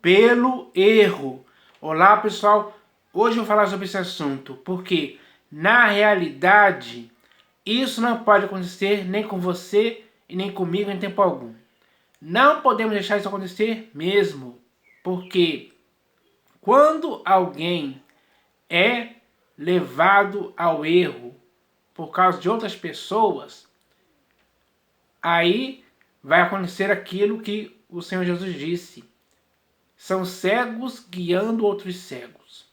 pelo erro. Olá, pessoal. Hoje eu vou falar sobre esse assunto, porque na realidade isso não pode acontecer nem com você e nem comigo em tempo algum. Não podemos deixar isso acontecer mesmo, porque quando alguém é levado ao erro por causa de outras pessoas, aí vai acontecer aquilo que o Senhor Jesus disse: são cegos guiando outros cegos.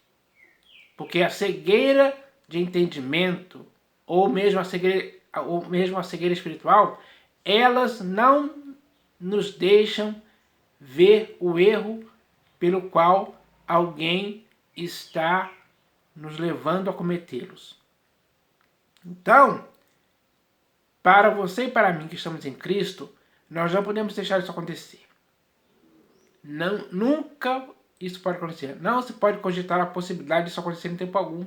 Porque a cegueira de entendimento, ou mesmo a cegueira espiritual, elas não nos deixam ver o erro pelo qual alguém está nos levando a cometê-los. Então, para você e para mim que estamos em Cristo, nós não podemos deixar isso acontecer. Não, nunca isso pode acontecer. Não se pode cogitar a possibilidade disso acontecer em tempo algum.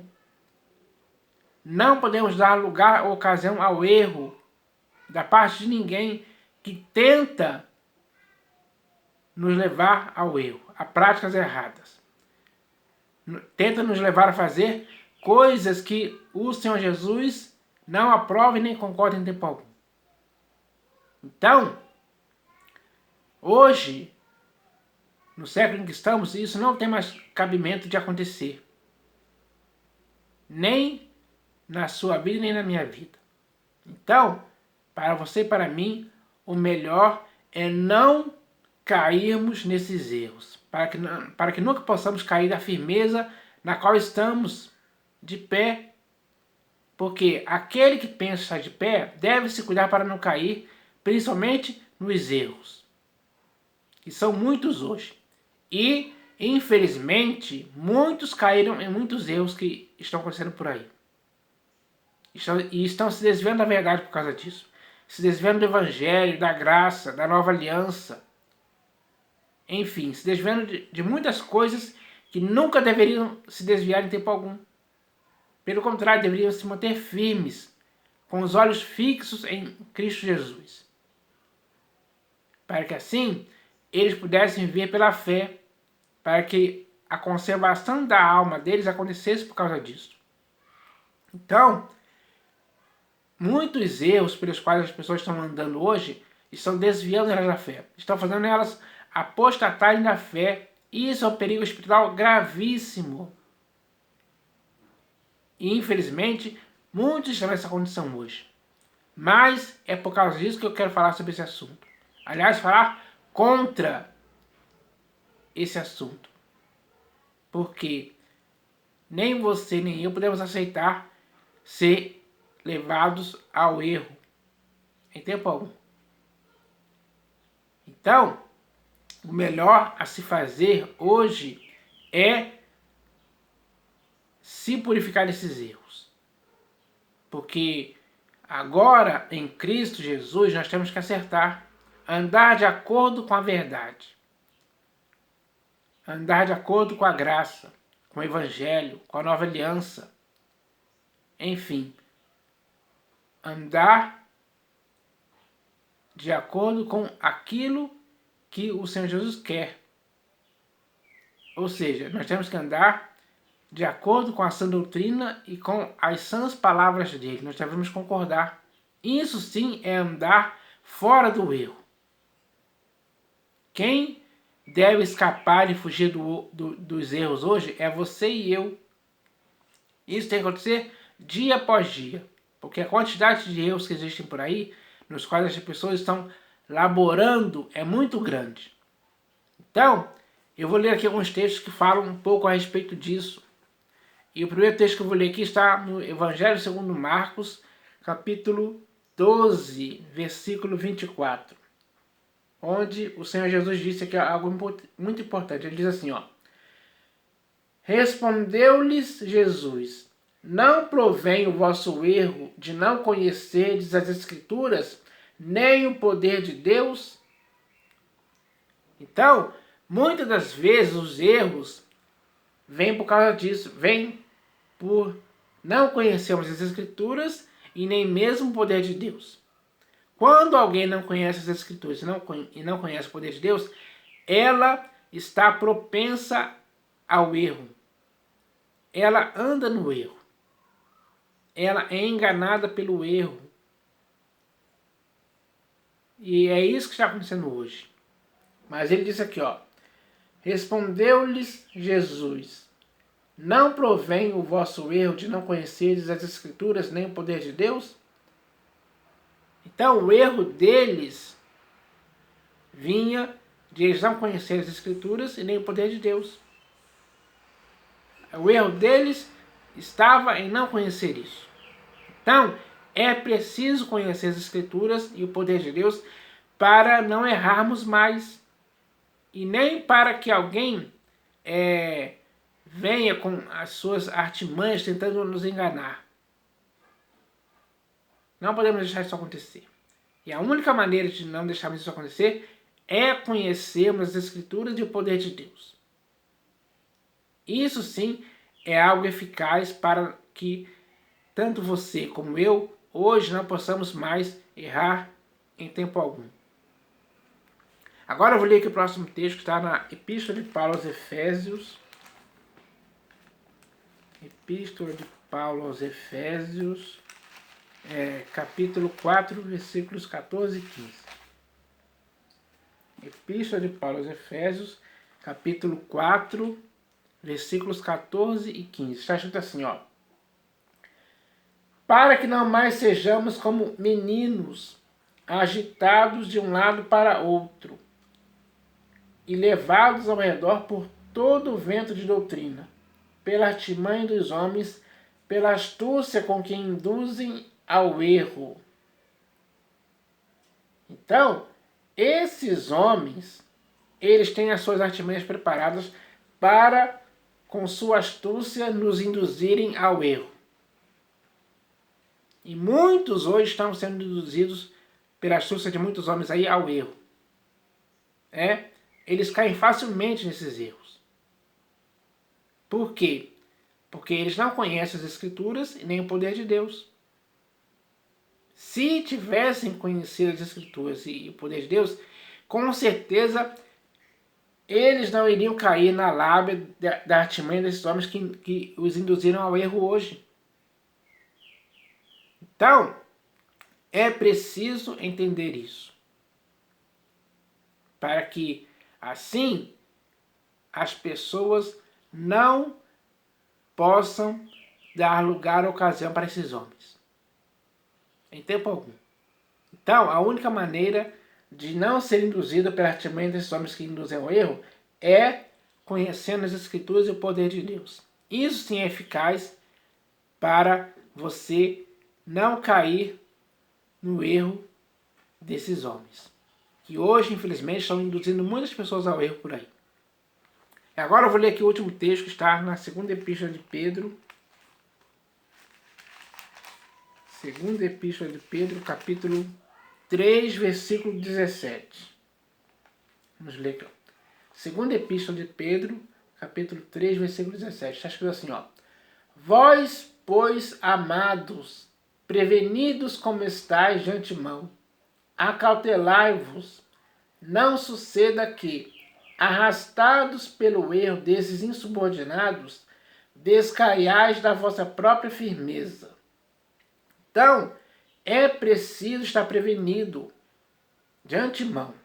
Não podemos dar lugar ou ocasião ao erro da parte de ninguém que tenta nos levar ao erro, a práticas erradas. Tenta nos levar a fazer coisas que o Senhor Jesus não aprova e nem concorda em tempo algum. Então, hoje, no século em que estamos, isso não tem mais cabimento de acontecer. Nem na sua vida, nem na minha vida. Então, para você e para mim, o melhor é não cairmos nesses erros. Para que nunca possamos cair da firmeza na qual estamos de pé. Porque aquele que pensa estar de pé deve se cuidar para não cair, principalmente nos erros, que são muitos hoje. E, infelizmente, muitos caíram em muitos erros que estão acontecendo por aí. E estão se desviando da verdade por causa disso. Se desviando do Evangelho, da graça, da nova aliança. Enfim, se desviando de muitas coisas que nunca deveriam se desviar em tempo algum. Pelo contrário, deveriam se manter firmes, com os olhos fixos em Cristo Jesus. Para que assim eles pudessem viver pela fé, para que a conservação da alma deles acontecesse por causa disso. Então, muitos erros pelos quais as pessoas estão andando hoje estão desviando elas da fé. Estão fazendo elas apostatarem da fé. Isso é um perigo espiritual gravíssimo. E, infelizmente, muitos estão nessa condição hoje. Mas é por causa disso que eu quero falar sobre esse assunto. Aliás, falar contra esse assunto. Porque nem você nem eu podemos aceitar ser levados ao erro em tempo algum. Então, o melhor a se fazer hoje é se purificar desses erros. Porque agora, em Cristo Jesus, nós temos que acertar, andar de acordo com a verdade. Andar de acordo com a graça, com o Evangelho, com a nova aliança. Enfim, andar de acordo com aquilo que o Senhor Jesus quer. Ou seja, nós temos que andar de acordo com a sã doutrina e com as sãs palavras dele. Nós devemos concordar. Isso sim é andar fora do erro. Quem deve escapar e fugir dos erros hoje é você e eu. Isso tem que acontecer dia após dia. Porque a quantidade de erros que existem por aí, nos quais as pessoas estão laborando, é muito grande. Então, eu vou ler aqui alguns textos que falam um pouco a respeito disso. E o primeiro texto que eu vou ler aqui está no Evangelho segundo Marcos, capítulo 12, versículo 24. Onde o Senhor Jesus disse que é algo muito importante. Ele diz assim, ó: respondeu-lhes Jesus: não provém o vosso erro de não conhecerdes as Escrituras, nem o poder de Deus? Então, muitas das vezes os erros vêm por causa disso, vêm por não conhecermos as Escrituras e nem mesmo o poder de Deus. Quando alguém não conhece as Escrituras e não conhece o poder de Deus, ela está propensa ao erro. Ela anda no erro. Ela é enganada pelo erro. E é isso que está acontecendo hoje. Mas ele disse aqui, respondeu-lhes Jesus: não provém o vosso erro de não conheceres as Escrituras nem o poder de Deus? Então o erro deles vinha de eles não conhecerem as Escrituras e nem o poder de Deus. O erro deles estava em não conhecer isso. Então, é preciso conhecer as Escrituras e o poder de Deus para não errarmos mais. E nem para que alguém venha com as suas artimanhas tentando nos enganar. Não podemos deixar isso acontecer. E a única maneira de não deixarmos isso acontecer é conhecermos as Escrituras e o poder de Deus. Isso sim é algo eficaz para que tanto você como eu hoje não possamos mais errar em tempo algum. Agora eu vou ler aqui o próximo texto que está na Epístola de Paulo aos Efésios. Epístola de Paulo aos Efésios, capítulo 4, versículos 14 e 15. Epístola de Paulo aos Efésios, capítulo 4, versículos 14 e 15. Está escrito assim, para que não mais sejamos como meninos, agitados de um lado para outro, e levados ao redor por todo o vento de doutrina, pela artimanha dos homens, pela astúcia com que induzem ao erro. Então, esses homens, eles têm as suas artimanhas preparadas para, com sua astúcia, nos induzirem ao erro. E muitos hoje estão sendo induzidos pela astúcia de muitos homens aí ao erro. Eles caem facilmente nesses erros. Por quê? Porque eles não conhecem as Escrituras e nem o poder de Deus. Se tivessem conhecido as Escrituras e o poder de Deus, com certeza eles não iriam cair na lábia da artimanha desses homens que os induziram ao erro hoje. Então, é preciso entender isso. Para que, assim, as pessoas não possam dar lugar ou ocasião para esses homens. Em tempo algum. Então, a única maneira de não ser induzido pela artimanha desses homens que induzem ao erro é conhecendo as Escrituras e o poder de Deus. Isso sim é eficaz para você não cair no erro desses homens, que hoje, infelizmente, estão induzindo muitas pessoas ao erro por aí. Agora eu vou ler aqui o último texto que está na segunda epístola de Pedro. Segunda epístola de Pedro, capítulo 3, versículo 17. Vamos ler aqui. Segunda epístola de Pedro, capítulo 3, versículo 17. Está escrito assim, vós, pois, amados, prevenidos como estáis de antemão, acautelai-vos, não suceda que, arrastados pelo erro desses insubordinados, descaiais da vossa própria firmeza. Então, é preciso estar prevenido de antemão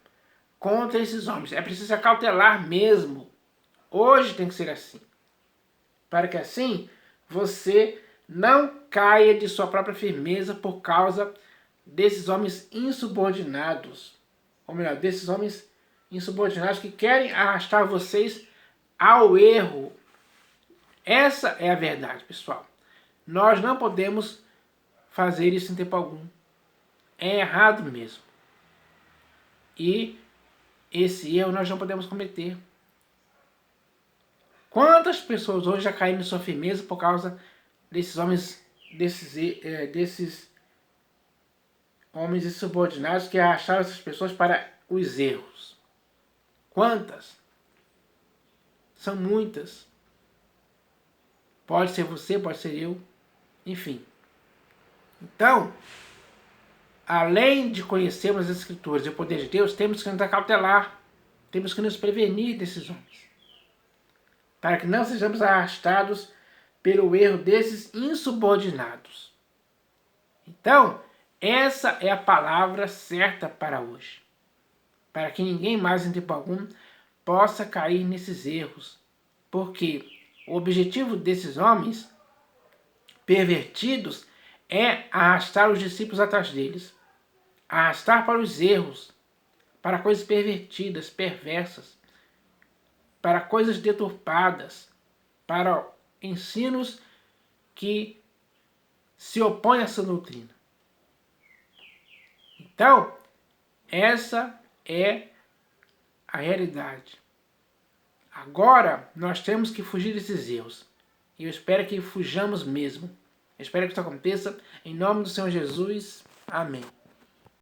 contra esses homens. É preciso acautelar mesmo. Hoje tem que ser assim. Para que assim você não caia de sua própria firmeza por causa desses homens insubordinados. Ou melhor, desses homens insubordinados que querem arrastar vocês ao erro. Essa é a verdade, pessoal. Nós não podemos fazer isso em tempo algum. É errado mesmo. E esse erro nós não podemos cometer. Quantas pessoas hoje já caíram em sua firmeza por causa desses homens, desses homens insubordinados que arrastaram essas pessoas para os erros? Quantas? São muitas. Pode ser você, pode ser eu, enfim. Então, além de conhecermos as Escrituras e o poder de Deus, temos que nos acautelar. temos que nos prevenir desses homens, para que não sejamos arrastados pelo erro desses insubordinados. Então, essa é a palavra certa para hoje, para que ninguém mais em tempo algum possa cair nesses erros, porque o objetivo desses homens pervertidos é arrastar os discípulos atrás deles, arrastar para os erros, para coisas pervertidas, perversas, para coisas deturpadas, para ensinos que se opõem a essa doutrina. Então, essa é a realidade. Agora, nós temos que fugir desses erros. E eu espero que fujamos mesmo. Eu espero que isso aconteça. Em nome do Senhor Jesus. Amém.